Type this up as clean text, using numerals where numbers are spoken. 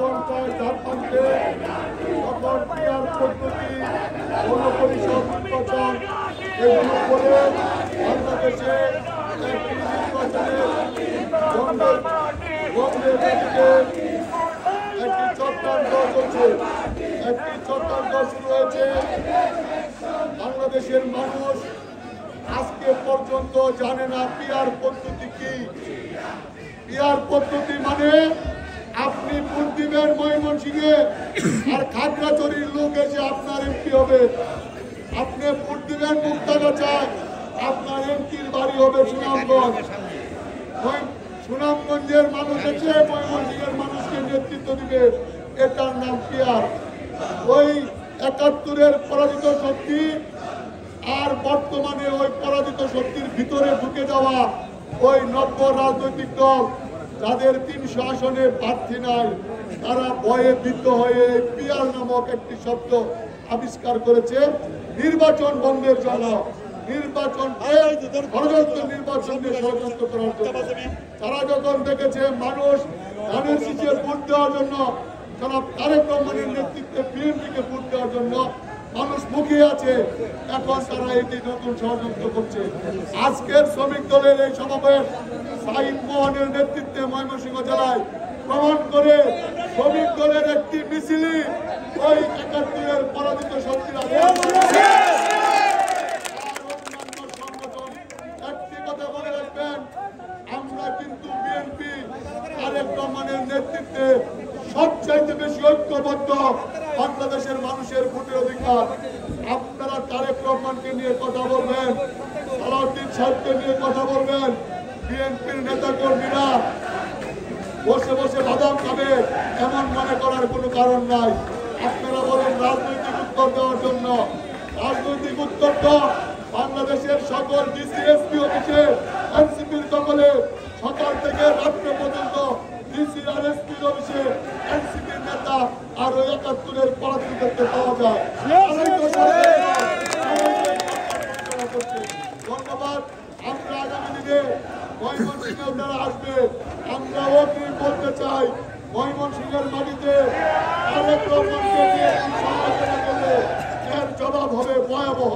যখন চায় ঝাড়খণ্ডে, তখন পিয়ার পদ্ধতি, গণপরিষদ নির্বাচন এগুলো করে বাংলাদেশে একটি নির্বাচনের দ্বন্দ্বের দিকে একটি চক্রান্ত চলছে। একটি চক্রান্ত শুরু হয়েছে। বাংলাদেশের মানুষ আজকে পর্যন্ত জানে না পিয়ার পদ্ধতি কি। পিয়ার পদ্ধতি মানে আপনি ভোট দিবেন ময়মনসিংহে, আর খাগড়াছড়ির লোক এসে আপনার এমপি হবে। আপনি ভোট দিবেন মুক্তাগাছায়, আপনার এমপির বাড়ি হবে সুনামগঞ্জ। সুনামগঞ্জের মানুষ এসে ময়মনসিংহের মানুষকে নেতৃত্ব দিবে। এটার নাম পিয়ার। ওই ৭১-এর পরাজিত শক্তি আর বর্তমানে ওই পরাজিত শক্তির ভিতরে ঢুকে যাওয়া ওই নব্য রাজনৈতিক দল যাদের ৩০০ আসনে প্রার্থী নাই, তারা ভয়ে ভীত হয়ে পিয়ার নামক একটি শব্দ আবিষ্কার করেছে নির্বাচন বন্ধের জন্য, ষড়যন্ত্র করার জন্য। তারা যখন দেখেছে মানুষ ধানের শীষে ভোট দেওয়ার জন্য, জনাব তারেক রহমানের নেতৃত্বে বিএনপিকে ভোট দেওয়ার জন্য মানুষ মুখিয়ে আছে, এখন তারা এটি নতুন ষড়যন্ত্র করছে। আজকের শ্রমিক দলের এই সমাবেশ সাইদ মোহনের নেতৃত্বে ময়মনসিংহ জেলায় প্রমাণ করে শ্রমিক দলের একটি মিছিলই ওই ৭১-এর পরাজিত শক্তিরা একটি কথা মনে রাখবেন, আমরা কিন্তু বিএনপি তারেক রহমানের নেতৃত্বে সবচাইতে বেশি ঐক্যবদ্ধ। বাংলাদেশের মানুষের ভোটের অধিকার। আপনারা তারেক রহমানকে নিয়ে কথা বলবেন, সালাউদ্দিন সাহেবকে নিয়ে কথা বলবেন। বিএনপির নেতা কর্মীরা বসে বসে বাদাম খাবে এমন মনে করার কোনো কারণ নাই। আপনারা বলেন রাজনৈতিক উত্তর দেওয়ার জন্য। রাজনৈতিক উত্তর তো বাংলাদেশের সকল ডিসি এসপি অফিসে এনসিপির দখলে, সকাল থেকে রাত্র পর্যন্ত ডিসি আর এসপির অফিসে এনসিপির নেতা আর ওই ৭১-এর পরাজিত দেখতে পাওয়া যায়। ধন্যবাদ। আমরা আগামী দিনে ময়মনসিংহে যারা আসবে, আমরা অগ্রিম বলতে চাই, ময়মনসিংহের মাটিতে তারেক রহমানকে নিয়ে সমালোচনা করলে এর জবাব হবে ভয়াবহ।